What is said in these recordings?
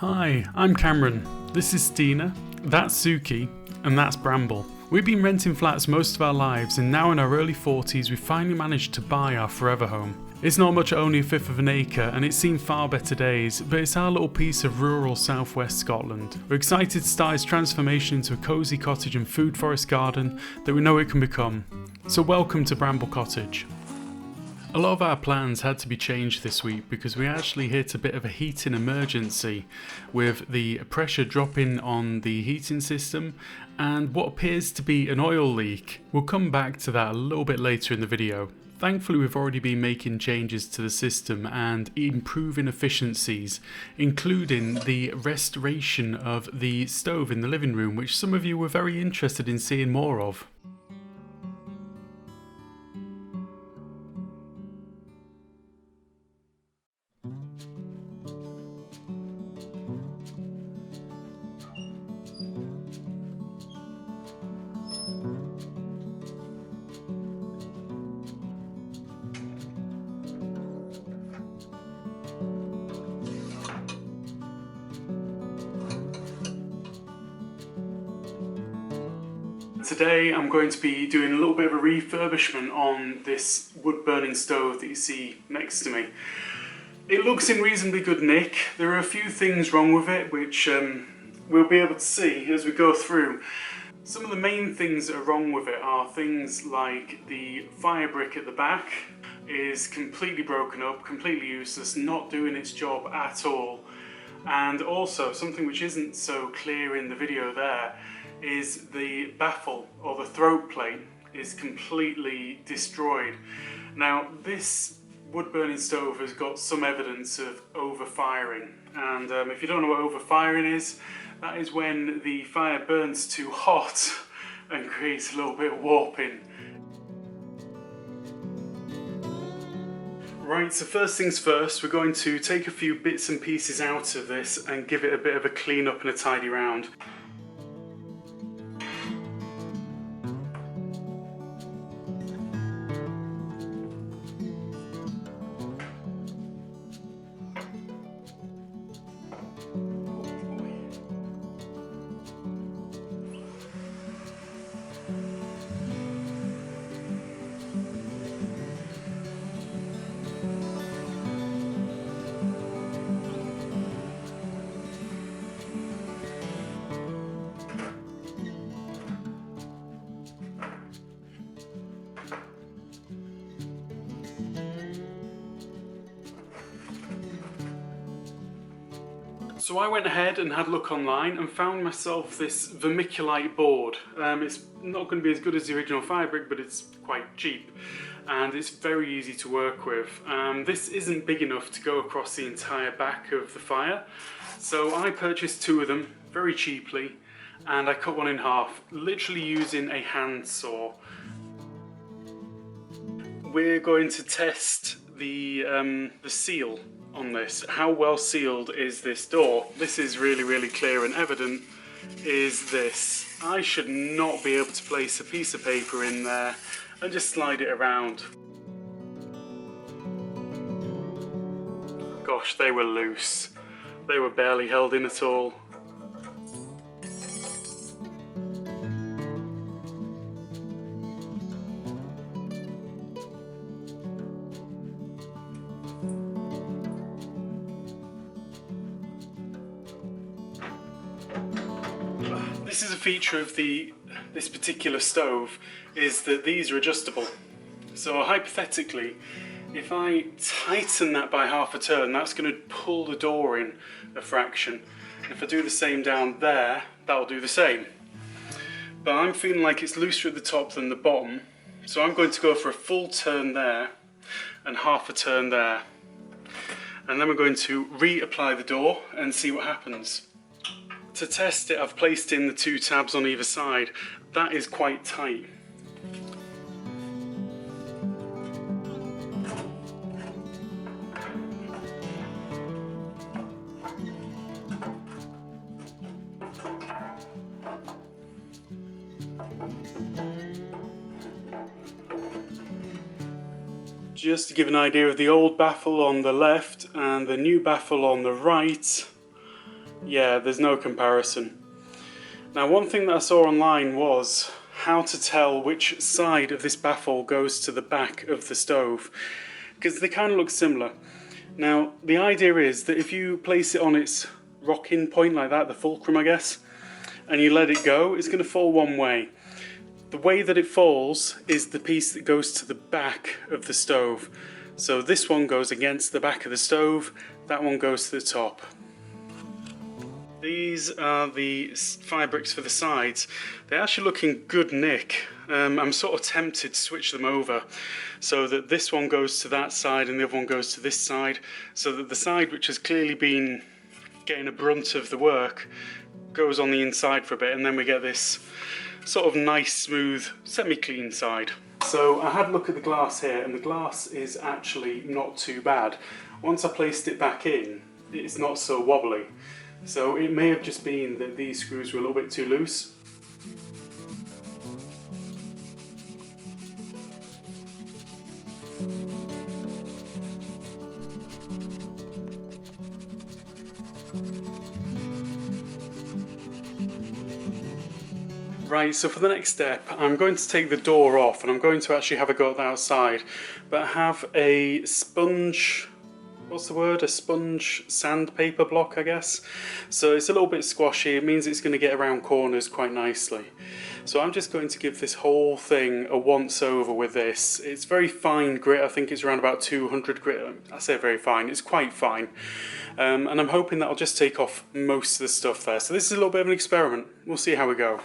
Hi, I'm Cameron. This is Stina, that's Suki, and that's Bramble. We've been renting flats most of our lives, and now in our early 40s we finally managed to buy our forever home. It's not much, only a fifth of an acre, and it's seen far better days, but it's our little piece of rural southwest Scotland. We're excited to start its transformation into a cosy cottage and food forest garden that we know it can become. So welcome to Bramble Cottage. A lot of our plans had to be changed this week because we actually hit a bit of a heating emergency with the pressure dropping on the heating system and what appears to be an oil leak. We'll come back to that a little bit later in the video. Thankfully, we've already been making changes to the system and improving efficiencies, including the restoration of the stove in the living room, which some of you were very interested in seeing more of. Today I'm going to be doing a little bit of a refurbishment on this wood burning stove that you see next to me. It looks in reasonably good nick. There are a few things wrong with it which we'll be able to see as we go through. Some of the main things that are wrong with it are things like the fire brick at the back is completely broken up, completely useless, not doing its job at all. And also something which isn't so clear in the video there is the baffle, or the throat plate, is completely destroyed. Now this wood burning stove has got some evidence of overfiring, and if you don't know what overfiring is, that is when the fire burns too hot and creates a little bit of warping. Right, so first things first, we're going to take a few bits and pieces out of this and give it a bit of a clean up and a tidy round. So I went ahead and had a look online and found myself this vermiculite board. It's not going to be as good as the original fire brick, but it's quite cheap and it's very easy to work with. This isn't big enough to go across the entire back of the fire, so I purchased two of them very cheaply and I cut one in half, literally using a hand saw. We're going to test the seal on this. How well sealed is this door? This is really clear and evident is this. I should not be able to place a piece of paper in there and just slide it around. Gosh, they were loose. They were barely held in at all. This is a feature of this particular stove, is that these are adjustable. So hypothetically, if I tighten that by half a turn, that's going to pull the door in a fraction. If I do the same down there, that'll do the same. But I'm feeling like it's looser at the top than the bottom, so I'm going to go for a full turn there and half a turn there. And then we're going to reapply the door and see what happens. To test it, I've placed in the two tabs on either side. That is quite tight. Just to give an idea of the old baffle on the left and the new baffle on the right, Yeah, there's no comparison. Now, one thing that I saw online was how to tell which side of this baffle goes to the back of the stove, because they kind of look similar. Now, the idea is that if you place it on its rocking point like that, the fulcrum I guess, and you let it go, it's going to fall one way. The way that it falls is the piece that goes to the back of the stove. So this one goes against the back of the stove, that one goes to the top. These are the fire bricks for the sides. They're actually looking good nick. I'm sort of tempted to switch them over so that this one goes to that side and the other one goes to this side, so that the side which has clearly been getting a brunt of the work goes on the inside for a bit, and then we get this sort of nice, smooth, semi-clean side. So I had a look at the glass here, and the glass is actually not too bad. Once I placed it back in, it's not so wobbly. So it may have just been that these screws were a little bit too loose. Right, so for the next step, I'm going to take the door off and I'm going to actually have a go at the outside. But I have a sponge, what's the word? A sponge sandpaper block, I guess. So it's a little bit squashy, it means it's going to get around corners quite nicely. So I'm just going to give this whole thing a once over with this. It's very fine grit, I think it's around about 200 grit. I say very fine, it's quite fine. And I'm hoping that'll just take off most of the stuff there. So this is a little bit of an experiment, we'll see how we go.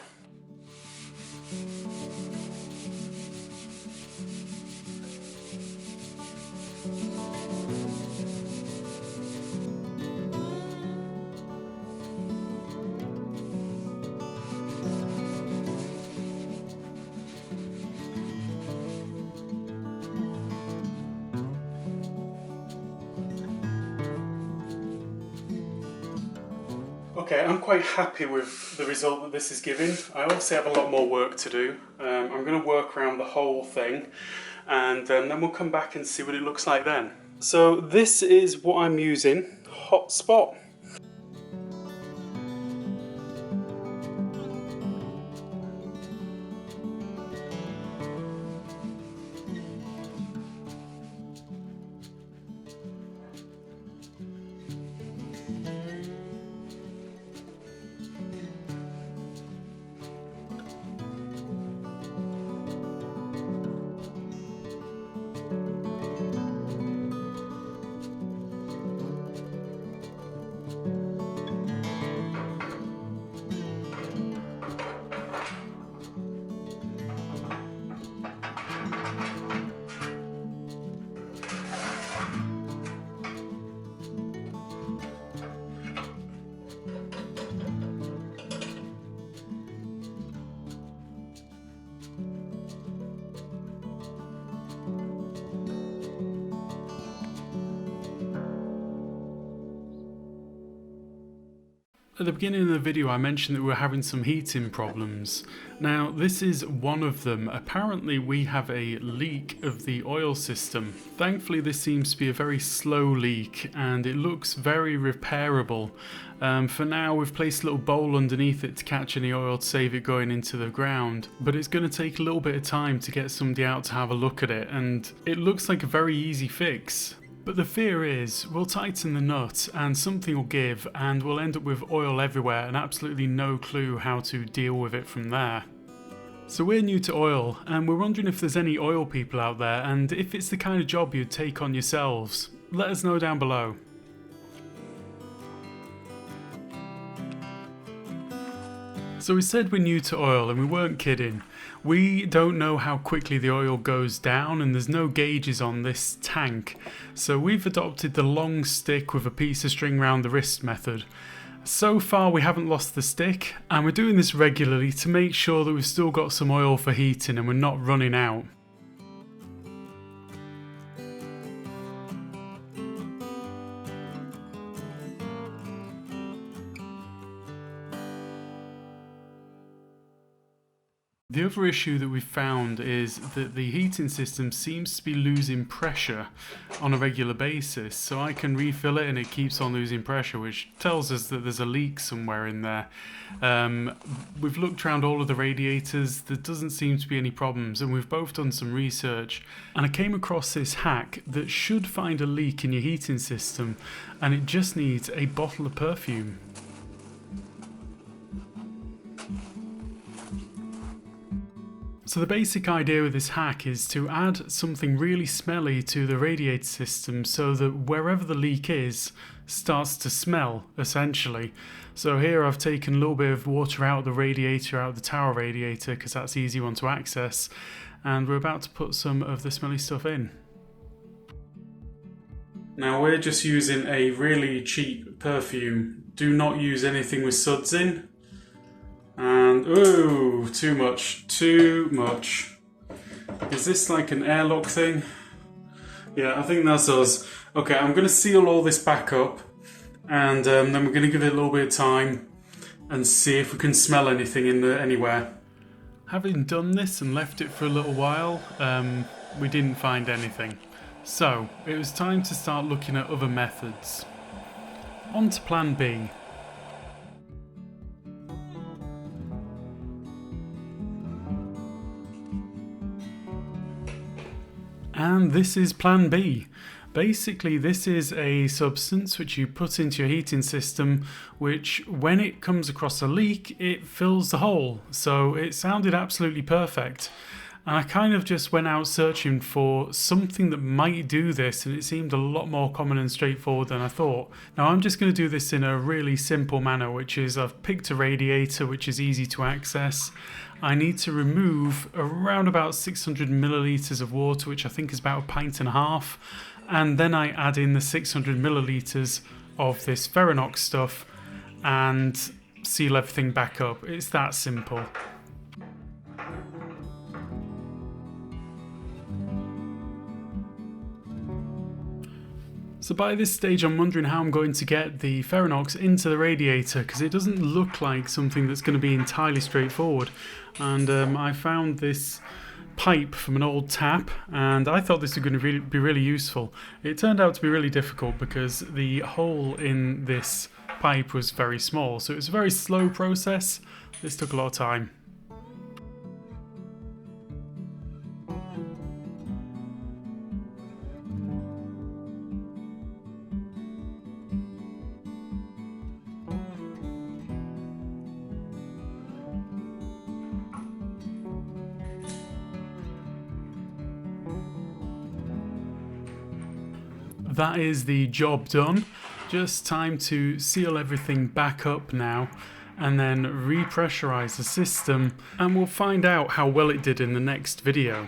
Okay, I'm quite happy with the result that this is giving. I obviously have a lot more work to do. I'm going to work around the whole thing, and then we'll come back and see what it looks like then. So this is what I'm using, Hotspot. At the beginning of the video I mentioned that we were having some heating problems. Now this is one of them. Apparently we have a leak of the oil system. Thankfully this seems to be a very slow leak and it looks very repairable. For now we've placed a little bowl underneath it to catch any oil to save it going into the ground. But it's going to take a little bit of time to get somebody out to have a look at it, and it looks like a very easy fix. But the fear is, we'll tighten the nut and something will give and we'll end up with oil everywhere and absolutely no clue how to deal with it from there. So we're new to oil and we're wondering if there's any oil people out there, and if it's the kind of job you'd take on yourselves. Let us know down below. So we said we're new to oil and we weren't kidding. We don't know how quickly the oil goes down and there's no gauges on this tank. So we've adopted the long stick with a piece of string round the wrist method. So far we haven't lost the stick, and we're doing this regularly to make sure that we've still got some oil for heating and we're not running out. The other issue that we've found is that the heating system seems to be losing pressure on a regular basis. So I can refill it and it keeps on losing pressure, which tells us that there's a leak somewhere in there. We've looked around all of the radiators, there doesn't seem to be any problems, and we've both done some research. And I came across this hack that should find a leak in your heating system, and it just needs a bottle of perfume. So the basic idea with this hack is to add something really smelly to the radiator system so that wherever the leak is starts to smell, essentially. So here I've taken a little bit of water out of the radiator, out of the tower radiator, because that's the easy one to access, and we're about to put some of the smelly stuff in. Now we're just using a really cheap perfume. Do not use anything with suds in. And, ooh, too much. Is this like an airlock thing? Yeah, I think that's us. Okay, I'm going to seal all this back up, and then we're going to give it a little bit of time and see if we can smell anything in there anywhere. Having done this and left it for a little while, we didn't find anything. So, it was time to start looking at other methods. On to plan B. And this is plan B. Basically, this is a substance which you put into your heating system, which when it comes across a leak, it fills the hole. So it sounded absolutely perfect. And I kind of just went out searching for something that might do this, and it seemed a lot more common and straightforward than I thought. Now I'm just going to do this in a really simple manner, which is I've picked a radiator which is easy to access. I need to remove around about 600 millilitres of water, which I think is about 1.5 pints, and then I add in the 600 millilitres of this Ferox stuff and seal everything back up. It's that simple. So by this stage I'm wondering how I'm going to get the Ferox into the radiator, because it doesn't look like something that's going to be entirely straightforward. And I found this pipe from an old tap, and I thought this was going to be really useful. It turned out to be really difficult because the hole in this pipe was very small, so it was a very slow process. This took a lot of time. That is the job done. Just time to seal everything back up now and then repressurize the system, and we'll find out how well it did in the next video.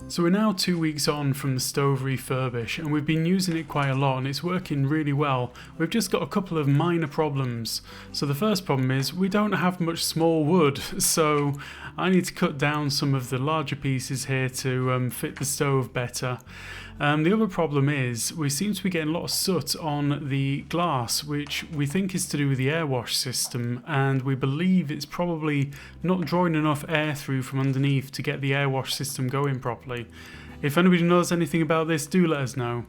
So we're now 2 weeks on from the stove refurbish, and we've been using it quite a lot and it's working really well. We've just got a couple of minor problems. So the first problem is we don't have much small wood, so I need to cut down some of the larger pieces here to fit the stove better. The other problem is we seem to be getting a lot of soot on the glass, which we think is to do with the air wash system, and we believe it's probably not drawing enough air through from underneath to get the air wash system going properly. If anybody knows anything about this, do let us know.